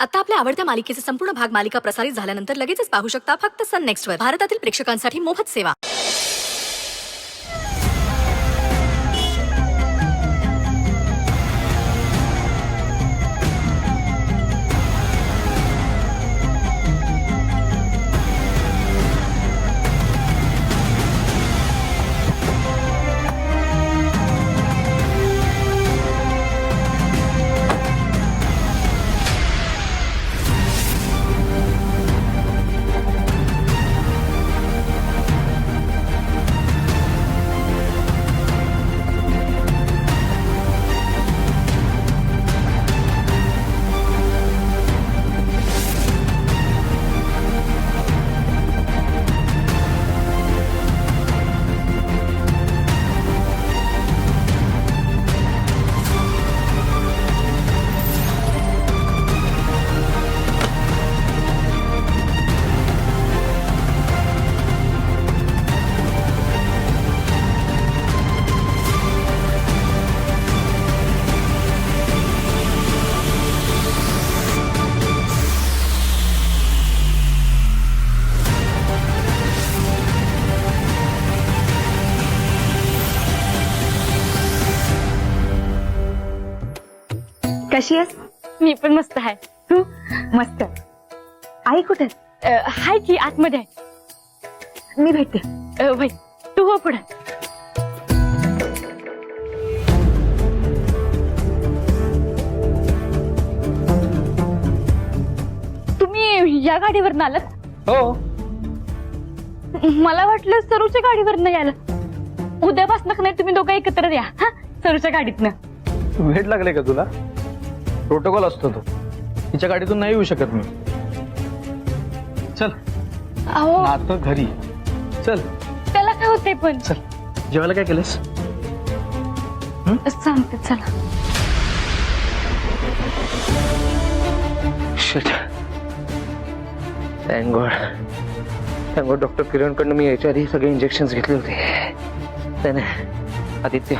आता आपल्या आवडत्या मालिकेचे संपूर्ण भाग मालिका प्रसारित झाल्यानंतर लगेचच पाहू शकता फक्त सन नेक्स्टवर. भारतातील प्रेक्षकांसाठी मोफत सेवा. कशी आहेस? मी पण मस्त आहे. तू? मस्त. आई कुठे? हाय की आतमध्ये आहे. मी भेटते. भाई तू हो पुढे. तुम्ही या गाडीवर आलात? हो. मला वाटलं सरूच्या गाडीवर नाही आलं. उद्यापासून नाही तुम्ही दोघं एकत्र या हा सरूच्या गाडीतनं. वेट लागले का तुला? प्रोटोकॉल असतो तो. तिच्या गाडीतून नाही येऊ शकत मी. चल अहो आता घरी चल. त्याला काय होते पण. चल जेवायला काय केलंस? सांगते चला. थँक गॉड डॉक्टर किरण कडनं मी याच्या आधी सगळे इंजेक्शन्स घेतले होते. त्याने आदित्य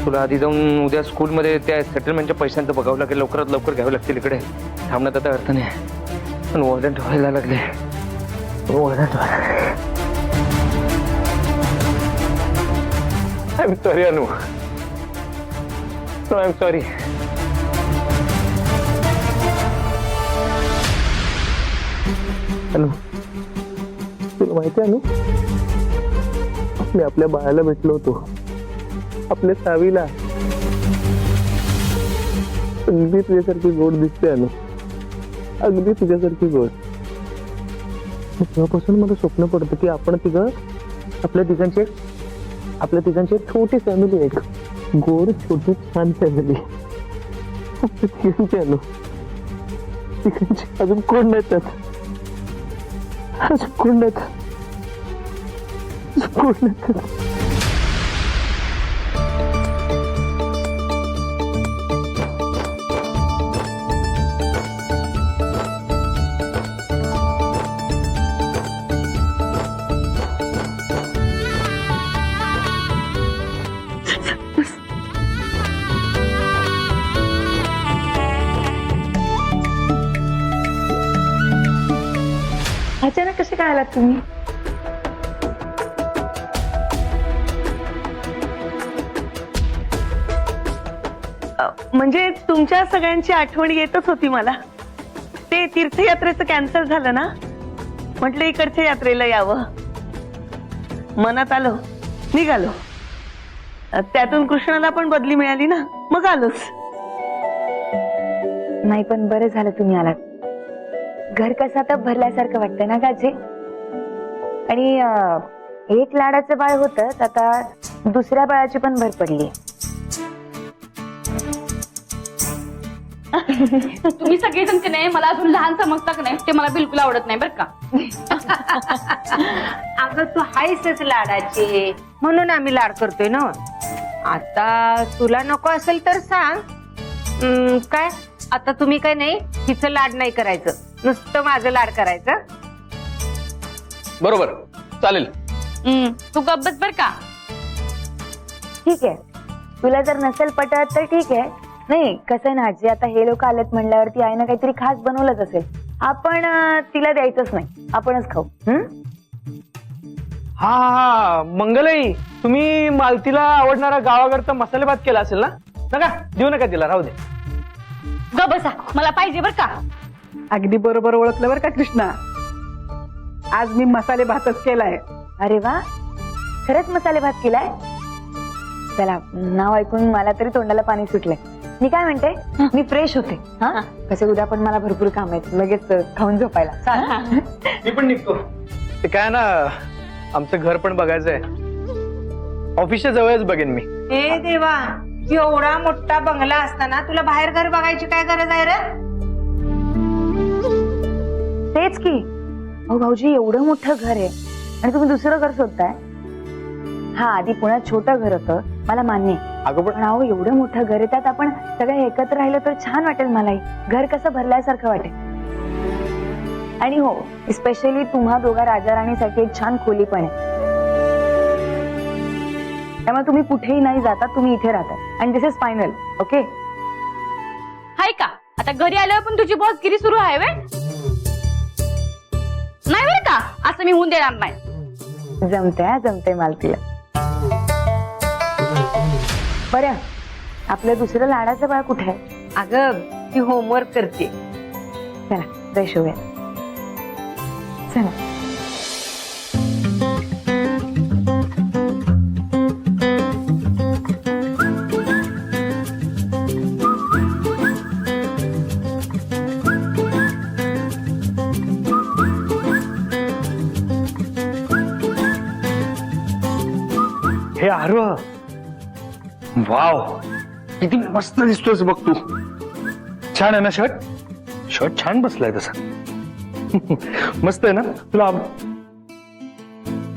तुला आधी जाऊन उद्या स्कूलमध्ये त्या सेटलमेंटच्या पैशांचं बघावं लागेल. लवकरात लवकर घ्यावे लागतील. इकडे थांबण्यात आता अर्थ नाही. पण वॉरंट व्हायला लागले. आय एम सॉरी अनु. I am sorry. अनु तुला माहिती आहे अनु, मी आपल्या बाळाला भेटलो होतो. आपल्या सावीला. अगदी तुझ्यासारखी गोड दिसते अनु. अगदी तुझ्यासारखी गोड. तेव्हापासून मला स्वप्न पडतं की आपण तिघं आपल्या तिघांची एक छोटी फॅमिली. एक गोड छोटी छान फॅमिली. तिघांची अनु. तिघांची अजून कोण नाही त्यात. अजून कोण नाही त्यात. कोण नाही त्यात. अचानक कसे काय आलात तुम्ही? म्हणजे तुमच्या सगळ्यांची आठवण येतच होती मला. ते तीर्थयात्रेचं कॅन्सल झालं ना, म्हटलं इकडच्या यात्रेला यावं. मनात आलो, निघालो. त्यातून कृष्णाला पण बदली मिळाली ना, मग आलोच. नाही पण बरं झालं तुम्ही आलात. घर कसं आता भरल्यासारखं वाटतं ना गाजे. आणि एक लाडाचं बाळ होतं, आता दुसऱ्या बाळाची पण भर पडली. तुम्ही सगळेजण की नाही मला अजून लहान समजता की नाही ते मला बिलकुल आवडत नाही बरं का. अगं तू हायसच लाडाची म्हणून आम्ही लाड करतोय ना. आता तुला नको असेल तर सांग. काय आता तुम्ही काय नाही तिचं लाड नाही करायचं, नुसतं माझं लाड करायचं. बरोबर चालेल. तू गप्पच बर का. ठीक आहे, तुला जर नसेल पटत तर ठीक आहे, नाही कसं आहे ना आजी, आता हे लोक आलेत म्हणल्यावरती आईनं काहीतरी खास बनवलंच असेल. आपण तिला द्यायचंच नाही, आपणच खाऊ. हा हा मंगलई, तुम्ही मालतीला आवडणारा गावाकडचा मसाले भात केला असेल ना? नका देऊ नका तिला, राहू दे. ग बसा, मला पाहिजे बर का. अगदी बरोबर ओळखलं बरं का कृष्णा. आज मी मसाले भातच केलाय. अरे वा, खरंच मसाले भात केलाय. चला, नाव ऐकून मला तरी तोंडाला पाणी सुटलंय. मी काय म्हणते, मी फ्रेश होते. हा कसे उद्या पण मला भरपूर काम आहेत, लगेच खाऊन झोपायला. चालेल? मी पण निघतो. ते काय ना, आमचं घर पण बघायचंय. ऑफिसच्या जवळच बघेन मी. हे देवा, एवढा मोठा बंगला असताना तुला बाहेर घर बघायची काय गरज आहे रे? तेच की. अहो भाऊजी, एवढं मोठं घर आहे आणि तुम्ही दुसरं घर शोधताय. हा, आधी पुण्यात छोटं घर होतं, मला मान्य आहे. अगं पण पण अहो एवढं मोठं घर आहे, त्यात आपण सगळे एकत्र राहिलो तर छान वाटेल. मलाही घर कसं भरल्यासारखं वाटेल. आणि हो, स्पेशली तुम्हा दोघा राजा राणीसाठी एक छान खोली पण आहे. त्यामुळे तुम्ही कुठेही नाही जाता, तुम्ही इथे राहता. आणि दिस इज फायनल. ओके, हाय का? आता घरी आल्यावर पण तुझी बॉसगिरी सुरू आहे वे? नाही बरं का, असं मी होऊन देणार नाही. जमतंय मालतीला. बरं, आपलं दुसरं लाडाचं बाळ कुठे आहे? अगं, ती होमवर्क करते. चला फ्रेश होऊया. चला. हे आरव, वाव, किती मस्त दिसतोस बघ तू. छान आहे ना शर्ट? शर्ट छान बसलाय तसा. मस्त आहे ना तुला?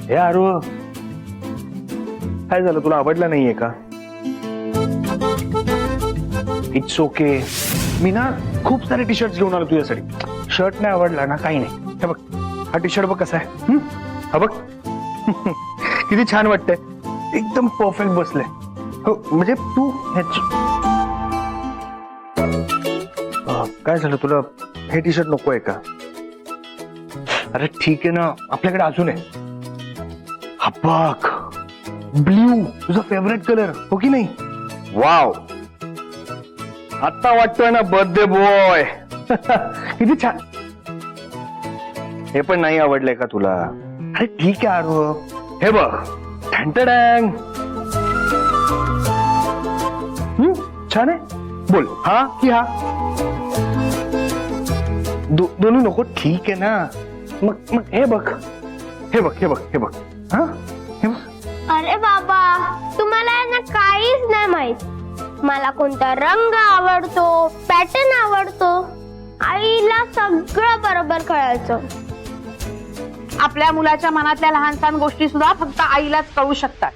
हे आरव, काय झालं, तुला आवडला नाहीये का? It's okay. मी ना खूप सारे टी शर्ट घेऊन आलो तुझ्यासाठी. शर्ट नाही आवडला ना, काही नाही. हे बघ, हा टी शर्ट बघ कसा आहे. हा बघ. किती छान वाटतंय, एकदम परफेक्ट बसले. हो, म्हणजे तू काय झालं, तुला हे टी शर्ट नको आहे का? अरे ठीक आहे ना, आपल्याकडे अजून आहे. हा बघ, ब्ल्यू, तुझा फेवरेट कलर, हो की नाही? वाव, आता वाटतोय ना बर्थडे बॉय. किती छान. हे पण नाही आवडलंय का तुला? अरे ठीक आहे आरो, हे बघ, ठणठडांग. छान आहे. बोल, हा की हा? दोन्ही नको? ठीक आहे ना. मग हे बघ, हे बघ, हे बघ, हे बघ. हा, हे बघ. अरे बाबा, तुम्हाला ना काहीच नाही माहित. मला कोणता रंग आवडतो, पॅटर्न आवडतो, आईला सगळं बरोबर कळायचं. आपल्या मुलाच्या मनातल्या लहान सहान गोष्टी सुद्धा फक्त आईलाच कळू शकतात.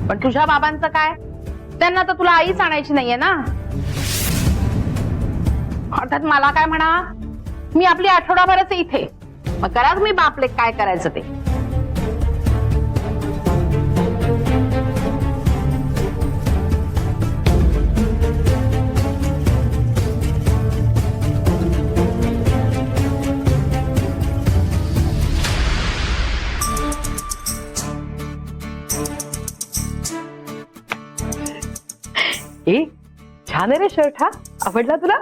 पण तुझ्या बाबांचं काय? त्यांना तर तुला आईच आणायची नाहीये ना. अर्थात मला काय म्हणा, मी आपली आठवडाभरच इथे, मग करा तुम्ही बापले काय करायचं ते. ए, छान आहे रे शर्ट. हा आवडला तुला?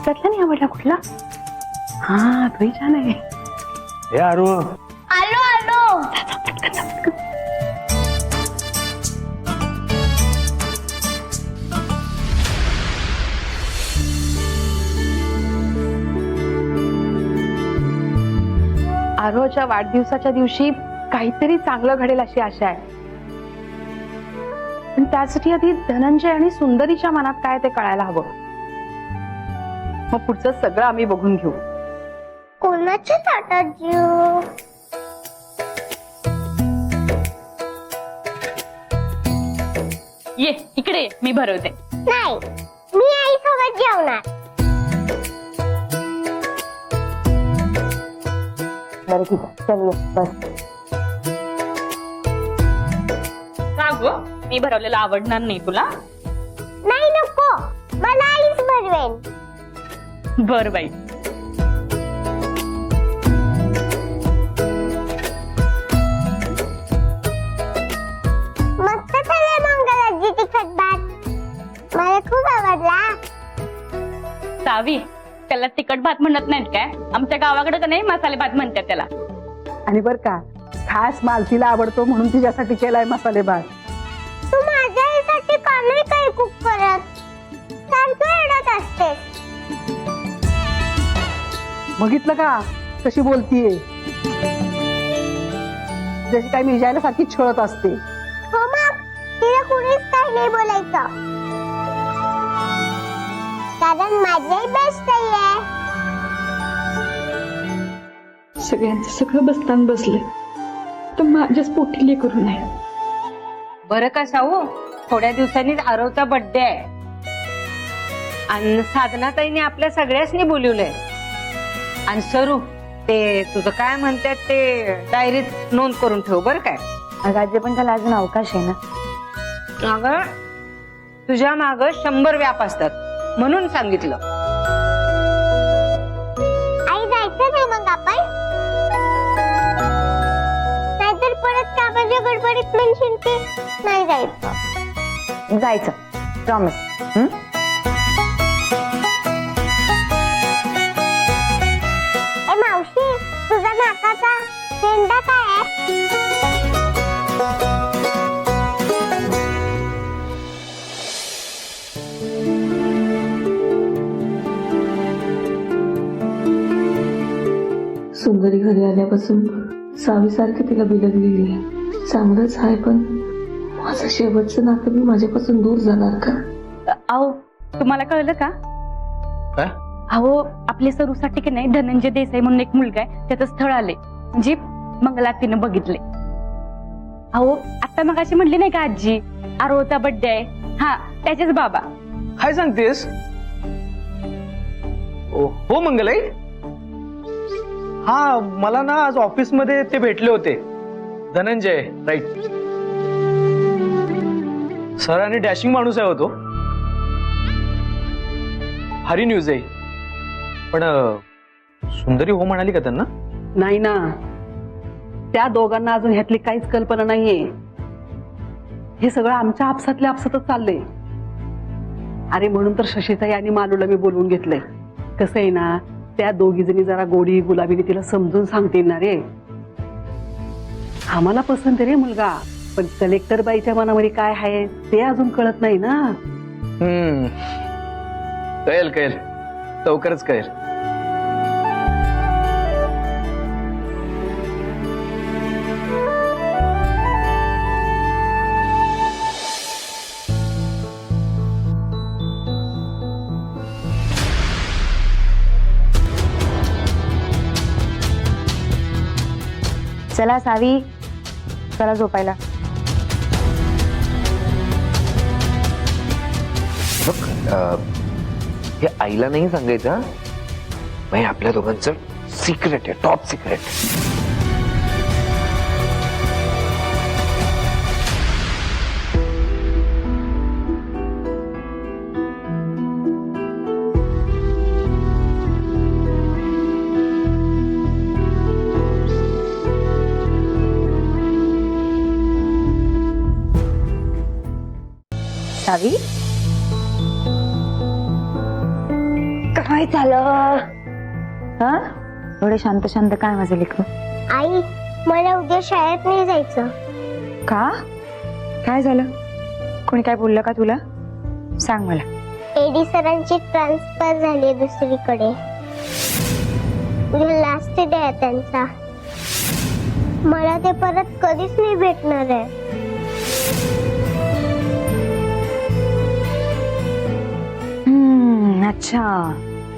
त्यातला नाही आवडला कुठला? हा, तोही छान आहे. हे आरो, आलो आलो. आरोच्या वाढदिवसाच्या दिवशी काहीतरी चांगलं घडेल अशी आशा आहे. पण त्यासाठी आधी धनंजय आणि सुंदरीच्या मनात काय ते कळायला हवं. मग पुढचं सगळं आम्ही बघून घेऊ. कोणाच्या ताटात जेव? ये इकडे, मी भरवते. नाही, मी आई सोबत जेवणार. बरं ठीक आहे, चल ये, बस. का गं? मी भरवलेलं आवडणार नाही तुला. नाही नको, मला आईच भरवेन. बर बाई. मस्त झालंय मंगलाजी तिखट भात. मला खूप आवडला. सावी, त्याला तिखट भात म्हणत नाहीत काय? आमच्या गावाकडे का नाही मसाले भात म्हणतात त्याला. आणि बर का, खास मालतीला आवडतो म्हणून तिच्यासाठी केलाय मसाले भात. तू माझ्या आईसाठी का नाही काही कुक करत? सारखं रडत असते. बघितलं का कशी बोलतीये, जशी काय मी जायला सारखी छळत असते. हो मग तिला कुणीच काही नाही बोलायचं, कारण माझी बेस्ट आई आहे. सगळ्यांचं सगळं बसताना बसले तर माझ्याच पोटी लेकरू नाही. बरं का शाहू, थोड्या दिवसांनीच आरवचा बर्थडे आहे आणि साधनाताईने आपल्या सगळ्यासनी बोलवलंय. आणि सरू, ते तुझं काय म्हणतात ते डायरीत नोंद करून ठेव बरं काय. अगं आजी पण त्याला अजून अवकाश आहे ना. अगं तुझ्या माग 100 व्याप असतात म्हणून सांगितलं. आई जायचं नाही मग आपण? नाहीतर परत कामाच्या गडबडीत म्हणशील की नाही जायचं. जायचं, प्रॉमिस. ए मावशी, तुझा नाकाचा शेंडा काय आहे? सुंदरी घरी आल्यापासून सावीसारखी तिला बिलगलेली आहे. चांगलंच आहे, पण माझं शेवटचं नातं मी माझ्यापासून दूर जाणार का? अहो, तुम्हाला कळलं का? काय? अहो, आपल्या सरूसाठी की नाही धनंजय देसाई म्हणून एक मुलगा आहे, त्याचं स्थळ आले, म्हणजे मंगला तिनं बघितले. अहो, आता मग अशी म्हणली नाही का आजी, आरोचा बर्थडे आहे, हा त्याचेच बाबा. काय सांगतेस? हो मंगलाई, हा मला ना आज ऑफिस मध्ये ते भेटले होते, धनंजय, राईट. सर आणि डॅशिंग माणूस आहे होतो. हरी न्यूज आहे. पण सुंदरी हो म्हणाली का त्यांना? नाही ना, त्या दोघांना अजून ह्यातली काहीच कल्पना नाहीये. हे सगळं आमच्या आपसातल्या आपसातच चाललंय. अरे म्हणून तर शशीताई आणि मालूला मी बोलवून घेतलंय. कसं आहे ना, त्या दोघी जणी जरा गोडी गुलाबीने तिला समजून सांगतील ना रे. आम्हाला पसंत आहे रे मुलगा, पण कलेक्टर बाईच्या मनामध्ये काय आहे ते अजून कळत नाही ना. कळेल कळेल, लवकरच कळेल. चला सावी, चला झोपायला. हे आईला नाही सांगायचं. नाही, आपल्या दोघांचं सिक्रेट आहे, टॉप सिक्रेट. सावी, काय झालं? हा, एवढे शांत शांत काय माझं लेकरू? आई, मला उद्या शाळेत नाही जायचं. का? काय झालं? कोणी काय बोललं का तुला? सांग मला. एडी सरांची ट्रान्सफर झाली दुसरीकडे. उद्या लास्ट डे आहे त्यांचा. मला ते परत कधीच नाही भेटणार आहे. अच्छा,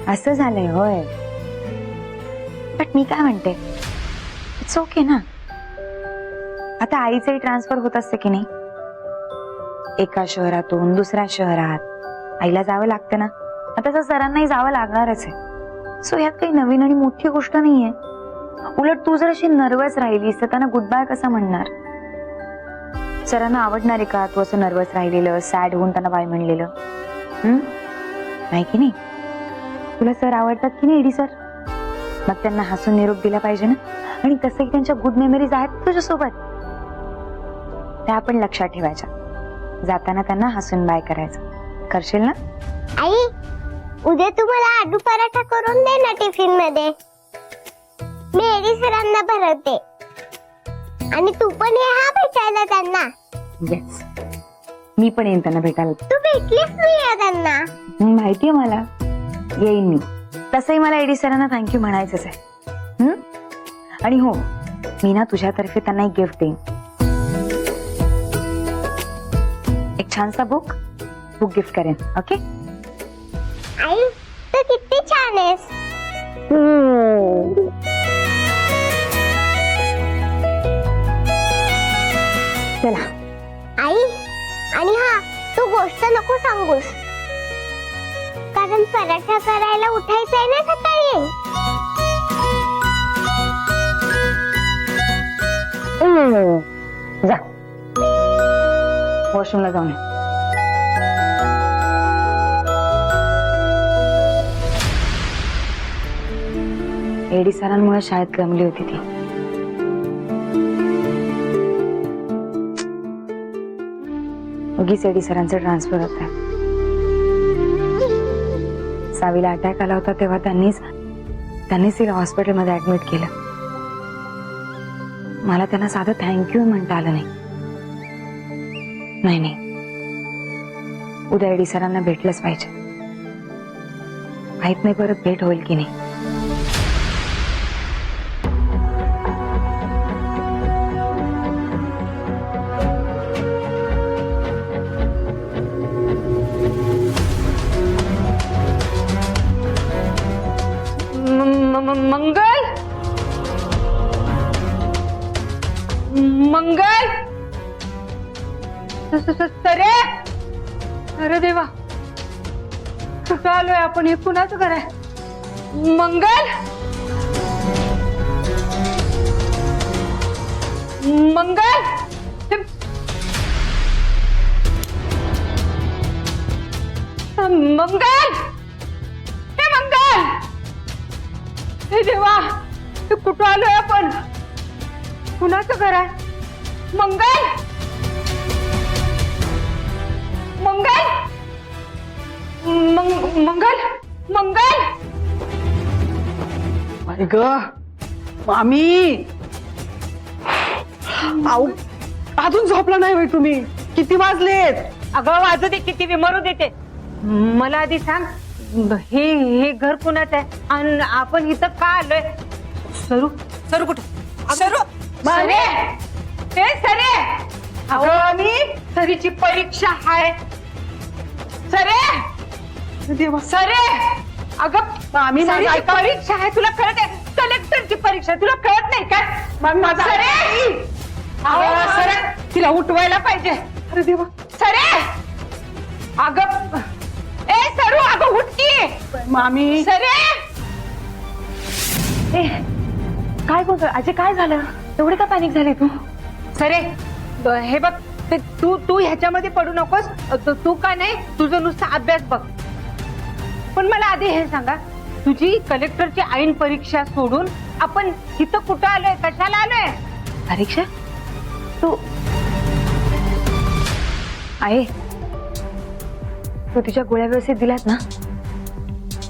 असं झालंय होय. बट मी काय म्हणते, इट्स ओके ना. आता आईचंही ट्रान्सफर होत असते की नाही, एका शहरातून दुसऱ्या शहरात आईला जावं लागतं ना. आता तसं सरांनाही जावं लागणारच आहे. सो यात काही नवीन आणि मोठी गोष्ट नाहीये. उलट तू जर अशी नर्वस राहिलीस तर त्यांना गुड बाय कसं म्हणणार? सरांना आवडणार आहे का तू असं नर्वस राहिलेलं, सॅड होऊन त्यांना बाय म्हणलेलं? नाही की नाही? तुला सर आवडतात की नाही एडी सर? मग त्यांना हसून निरोप दिला पाहिजे ना. आणि तसंही त्यांच्या गुड मेमरीज आहेत तुझ्यासोबत, त्या आपण लक्षात ठेवायच्या. जाताना त्यांना हसून बाय करायचं. करशील ना? आई, उद्या तुम्हाला आलू पराठा करून दे ना टिफिन मध्ये. मी एडी सरांना भरवते. आणि तू पण ये हा भेटायला त्यांना. येस, मी पण येईन त्यांना भेटायला. तू भेटलीच नाही त्यांना. माहितीये मला, येईन मी. तसंही मला एडी सरांना थँक्यू म्हणायचंच आहे. आणि हो, मी ना तुझ्यातर्फे त्यांना एक गिफ्ट देईन. एक छानसा बुक गिफ्ट करेन. ओके? आई, तू किती छान आहेस. चला. आई, आणि हा, तू गोष्ट नको सांगूस, कारण पराठा करायला उठायचंय ना सकाळी. जा, वॉशरूमला जाऊन ये. एडी सरांमुळे शाळेत गमली होती ती. उगीच एडी सरांचं ट्रान्सफर होत आहे. सावीला अटॅक आला होता तेव्हा त्यांनीच तिला हॉस्पिटलमध्ये ऍडमिट केलं. मला त्यांना साधं थँक्यू म्हणता आलं नाही. नाही, उद्या एडी सरांना भेटलंच पाहिजे. माहित नाही परत भेट होईल की नाही. मंगल, सरे, अरे देवा, कुठं आलोय आपण? हे कुणाचं घर आहे? मंगल, मंगल, मंगल, हे मंगल, हे देवा, हे कुठं आलोय आपण? कुणाचं घर आहे? मंगल, मंगल, मंगल, मंगल. आई ग मामी, आऊ, अजून झोपला नाही बाई तुम्ही? किती वाजलेत? अगं वाजू दे, किती विमरू देते. मला आधी सांग, हे घर कुणाचं आहे आणि आपण इथं का आलोय? सरू, सरू कुठं? सरू, सरे, हे सरे, अगं आम्ही सरीची परीक्षा आहे. सरे, देवा, सरे, अगं आम्ही सरीची परीक्षा आहे, तुला कळत आहे? कलेक्टरची परीक्षा तुला कळत नाही का? सरे, अगं सरे, तिला उठवायला पाहिजे. अरे देवा, सरे, अगं, ए सरू, अगं उठकी. मामी. सरे, काय बोलतोय अजय? काय झालं? एवढी का पॅनिक झाली तू? सरे, हे बघ, ते तू ह्याच्यामध्ये पडू नकोस. तू का नाही, तुझं नुसतं अभ्यास बघ. पण मला आधी हे सांगा, तुझी कलेक्टरची ऐन परीक्षा सोडून आपण इथं कुठं आलोय? कशाला आलोय? परीक्षा? तू आहे, तू तिच्या गोळ्या व्यवस्थित दिल्यात ना?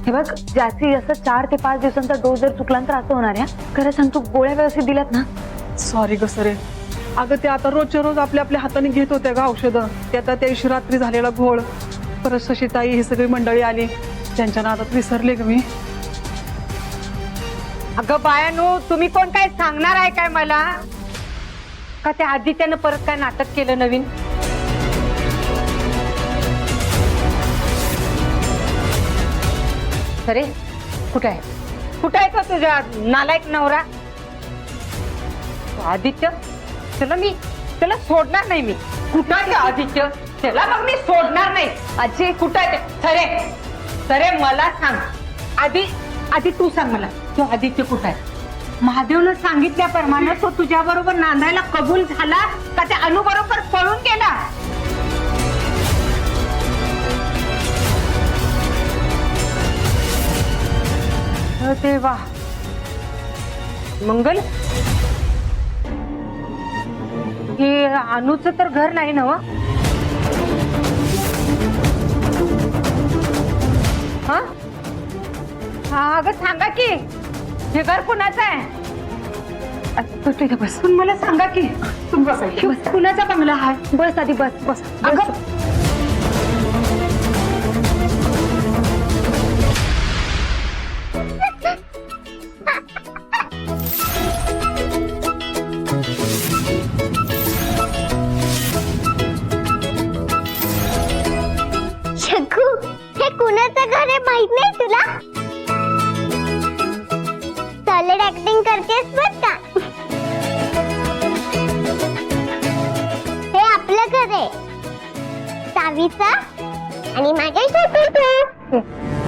हे बघ, जास्तीत जास्त 4 ते 5 दिवसांचा डोस जर चुकला तर असं होणार आहे. खरं सांग, तू गोळ्या व्यवस्थित दिल्यात ना? सॉरी ग सरे. अगं ते आता रोजच्या रोज आपल्या हाताने घेत होत्या ग औषधं. ते आता त्या दिवशी रात्री झालेला घोळ, परत शशीताई, ही सगळी मंडळी आली, त्यांच्या नादात विसरले ग मी. अगं बायानो, तुम्ही कोण काय सांगणार आहे काय मला? का त्या आदित्यानं परत काय नाटक केलं नवीन? सरे, कुठं आहे? कुठं आहे का तुझा नालायक नवरा? आदित्य, त्याला सोडणार नाही मी. कुठं आहे आदित्य? त्याला मग मी सोडणार नाही. अजय, कुठं आहे ते? सरे, मला सांग. आधी तू सांग मला, तो आदित्य कुठं आहे? महादेवनं सांगितल्याप्रमाणे तो तुझ्या बरोबर नांदायला कबूल झाला का त्या अनु बरोबर पळून गेला? देवा, मंगल, हे अनुच तर घर नाही ना? हा हा, अगं सांगा की हे घर कुणाचं आहे? बस पण मला सांगा की कुणाचा बंगला हा? बस आधी बस बस अगं शकू, हे कुणाचं घर आहे माहित नाही तुला? सॉलिड ऍक्टिंग करतेस बस का? हे आपलं घर आहे, सावीचा आणि माझ्या शकूचं.